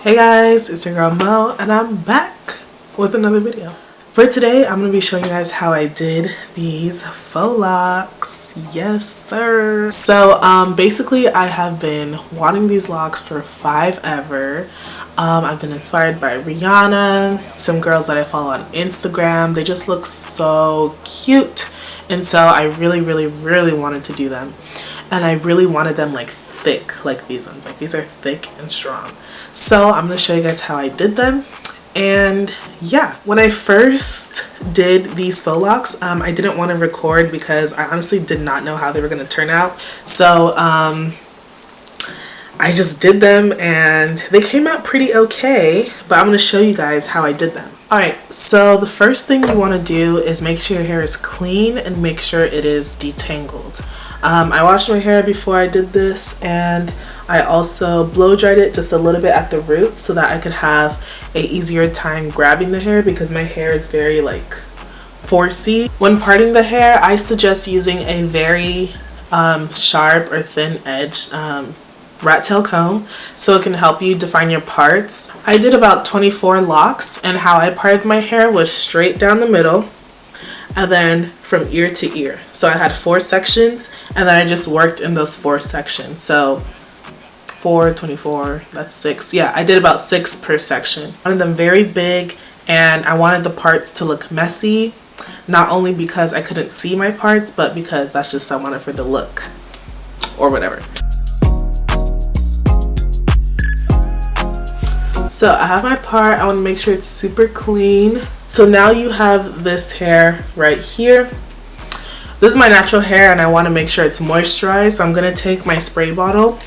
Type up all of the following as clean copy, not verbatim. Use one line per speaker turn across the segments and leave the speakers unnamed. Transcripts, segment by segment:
Hey guys, it's your girl Mo and I'm back with another video. For today, I'm going to be showing you guys how I did these faux locks. Yes, sir. So basically I have been wanting these locks for forever. I've been inspired by Rihanna, some girls that I follow on Instagram. They just look so cute. And so I really wanted to do them. And I really wanted them like thick, like these ones. Like these are thick and strong. So I'm going to show you guys how I did them. And yeah, when I first did these faux locks, I didn't want to record because I honestly did not know how they were going to turn out. So I just did them and they came out pretty okay, but I'm going to show you guys how I did them. Alright, so the first thing you want to do is make sure your hair is clean and make sure it is detangled. I washed my hair before I did this, and I also blow dried it just a little bit at the roots so that I could have a easier time grabbing the hair because my hair is very like forcey. When parting the hair, I suggest using a very sharp or thin edged rat tail comb so it can help you define your parts. I did about 24 locks, and how I parted my hair was straight down the middle and then from ear to ear. So I had 4 sections and then I just worked in those 4 sections. So 4, 24, that's 6. Yeah, I did about 6 per section. I wanted them very big and I wanted the parts to look messy, not only because I couldn't see my parts, but because that's just what I wanted for the look or whatever. So I have my part. I want to make sure it's super clean. So now you have this hair right here. This is my natural hair and I want to make sure it's moisturized. So I'm going to take my spray bottle.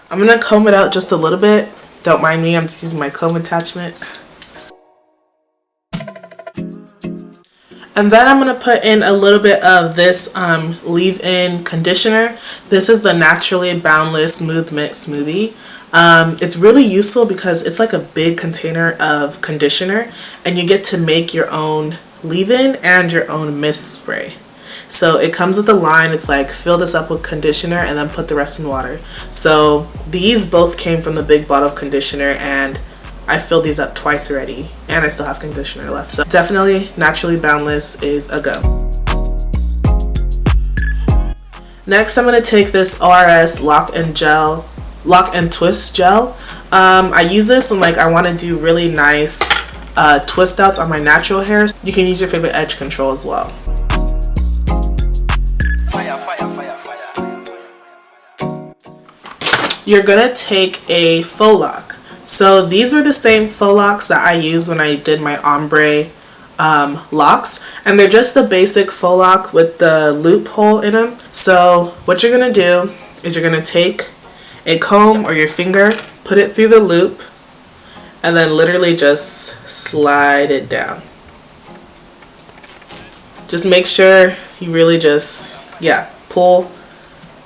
I'm going to comb it out just a little bit. Don't mind me, I'm just using my comb attachment. And then I'm going to put in a little bit of this leave-in conditioner. This is the Naturally Boundless Movement Smoothie. It's really useful because it's like a big container of conditioner and you get to make your own leave-in and your own mist spray. So it comes with a line. It's like fill this up with conditioner and then put the rest in water. So these both came from the big bottle of conditioner and I filled these up twice already and I still have conditioner left. So definitely Naturally Boundless is a go. Next I'm going to take this ORS Lock and Twist gel. I use this when like I want to do really nice twist outs on my natural hair. You can use your favorite edge control as well. You're gonna take a faux lock. So these are the same faux locks that I used when I did my ombre locks, and they're just the basic faux lock with the loop hole in them. So what you're gonna do is you're gonna take a comb or your finger, put it through the loop, and then literally just slide it down. Just make sure you really just, pull,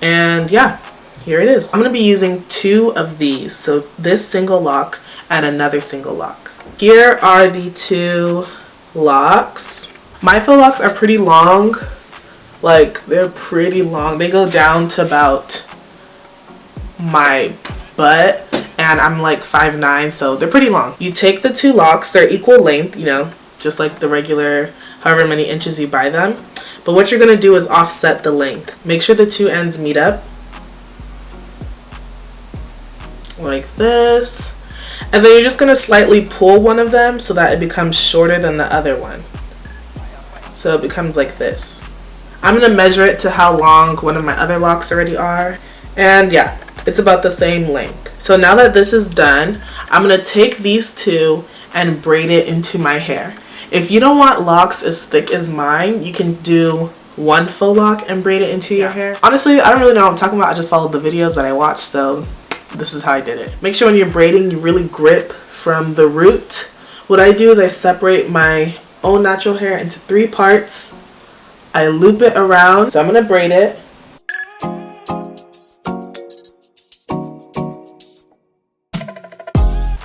and here it is. I'm going to be using 2 of these, so this single lock and another single lock. Here are the 2 locks. My faux locks are pretty long, like they're pretty long. They go down to about my butt and I'm like 5'9", so they're pretty long. You take the 2 locks, they're equal length, you know, just like the regular however many inches you buy them. But what you're going to do is offset the length. Make sure the 2 ends meet up like this, and then you're just going to slightly pull one of them so that it becomes shorter than the other one. So it becomes like this. I'm going to measure it to how long one of my other locks already are, and yeah, it's about the same length. So now that this is done, I'm going to take these 2 and braid it into my hair. If you don't want locks as thick as mine, you can do 1 faux lock and braid it into your hair. Honestly, I don't really know what I'm talking about. I just followed the videos that I watched, so this is how I did it. Make sure when you're braiding, you really grip from the root. What I do is I separate my own natural hair into 3 parts. I loop it around. So I'm going to braid it.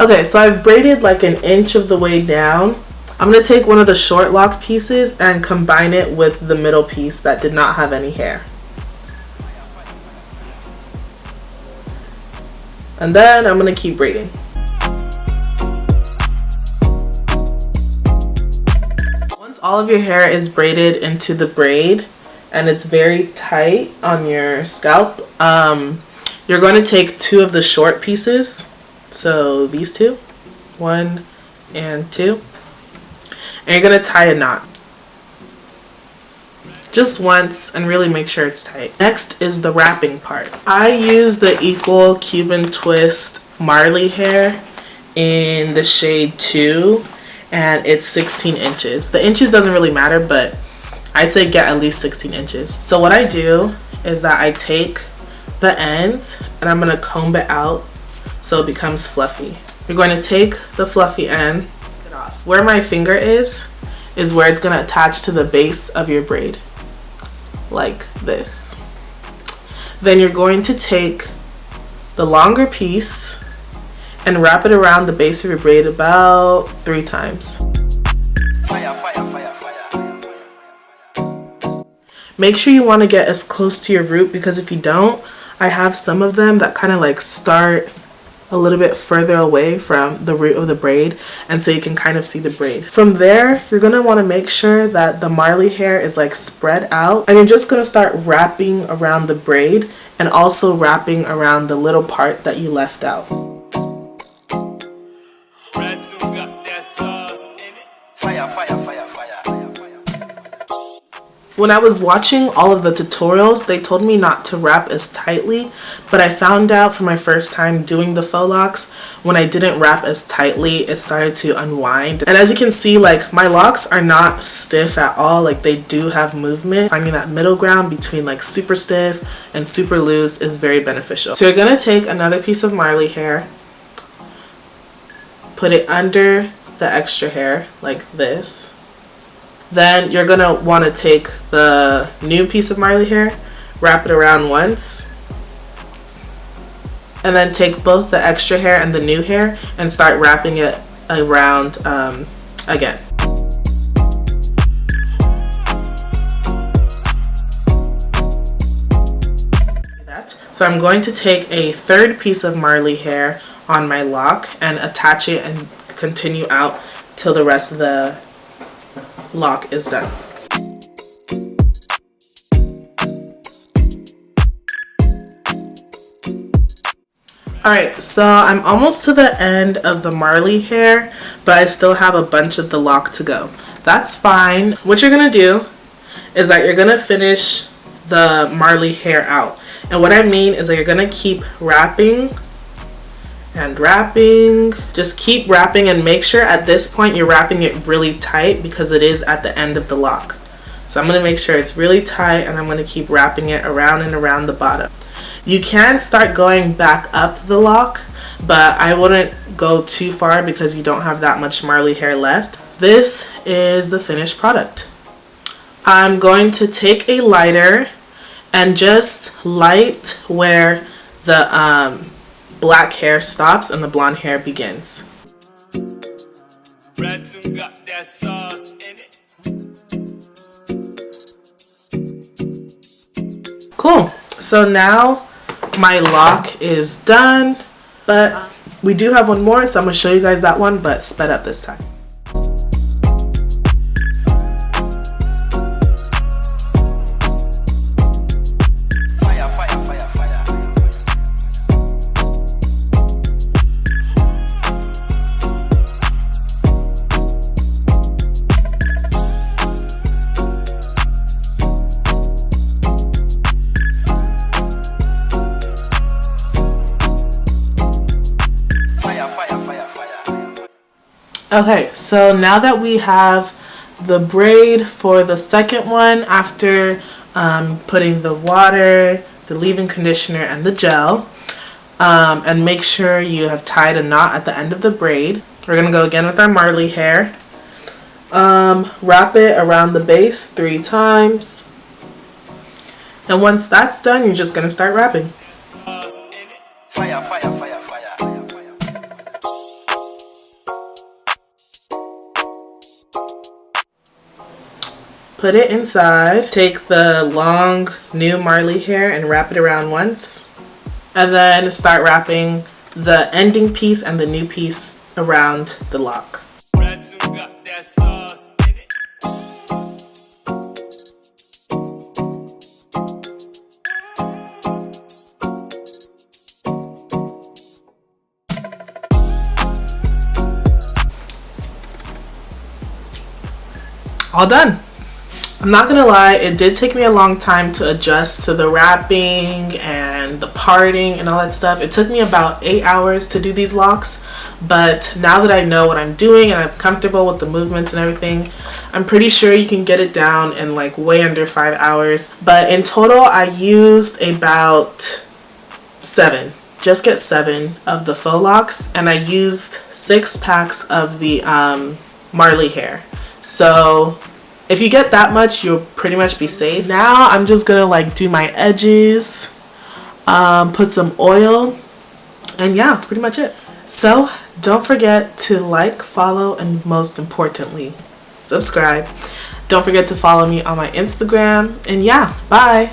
Okay, so I've braided like 1 inch of the way down. I'm going to take one of the short lock pieces and combine it with the middle piece that did not have any hair. And then I'm gonna keep braiding. Once all of your hair is braided into the braid and it's very tight on your scalp, you're going to take 2 of the short pieces. So these 2, 1 and 2, and you're going to tie a knot. Just once and really make sure it's tight. Next is the wrapping part. I use the Equal Cuban Twist Marley hair in the shade 2, and it's 16 inches. The inches doesn't really matter, but I'd say get at least 16 inches. So what I do is that I take the ends and I'm gonna comb it out so it becomes fluffy. You're going to take the fluffy end, get off. Where my finger is where it's gonna attach to the base of your braid, like this. Then you're going to take the longer piece and wrap it around the base of your braid about 3 times.
Fire, fire, fire, fire.
Make sure you want to get as close to your root, because if you don't, I have some of them that kind of like start a little bit further away from the root of the braid, and so you can kind of see the braid. From there, you're going to want to make sure that the Marley hair is like spread out, and you're just going to start wrapping around the braid and also wrapping around the little part that you left out.
Fire, fire, fire, fire.
When I was watching all of the tutorials, they told me not to wrap as tightly, but I found out for my first time doing the faux locks, when I didn't wrap as tightly, it started to unwind. And as you can see, like, my locks are not stiff at all. Like, they do have movement. Finding that middle ground between like super stiff and super loose is very beneficial. So you're gonna take another piece of Marley hair, put it under the extra hair like this. Then you're gonna want to take the new piece of Marley hair, wrap it around once, and then take both the extra hair and the new hair and start wrapping it around again. So I'm going to take a 3rd piece of Marley hair on my lock and attach it and continue out till the rest of the lock is done. Alright, so I'm almost to the end of the Marley hair, but I still have a bunch of the lock to go. That's fine. What you're going to do is that you're going to finish the Marley hair out. And what I mean is that you're going to keep wrapping and wrapping. Just keep wrapping and make sure at this point you're wrapping it really tight, because it is at the end of the lock. So I'm going to make sure it's really tight, and I'm going to keep wrapping it around and around the bottom. You can start going back up the lock, but I wouldn't go too far because you don't have that much Marley hair left. This is the finished product. I'm going to take a lighter and just light where the black hair stops and the blonde hair begins. Cool. So now my lock is done, but we do have one more, so I'm going to show you guys that one, but sped up this time. Okay, so now that we have the braid for the second one, after putting the water, the leave-in conditioner, and the gel, and make sure you have tied a knot at the end of the braid, we're going to go again with our Marley hair. Wrap it around the base 3 times. And once that's done, you're just going to start wrapping.
Fire, fire, fire, fire.
Put it inside. Take the long new Marley hair and wrap it around once. And then start wrapping the ending piece and the new piece around the lock. All done. I'm not gonna lie, it did take me a long time to adjust to the wrapping and the parting and all that stuff. It took me about 8 hours to do these locks, but now that I know what I'm doing and I'm comfortable with the movements and everything, I'm pretty sure you can get it down in like way under 5 hours. But in total, I used about 7. Just get 7 of the faux locks, and I used 6 packs of the Marley hair. So if you get that much, you'll pretty much be safe. Now I'm just gonna like do my edges, put some oil, and yeah, that's pretty much it. So don't forget to like, follow, and most importantly, subscribe. Don't forget to follow me on my Instagram, and yeah, bye.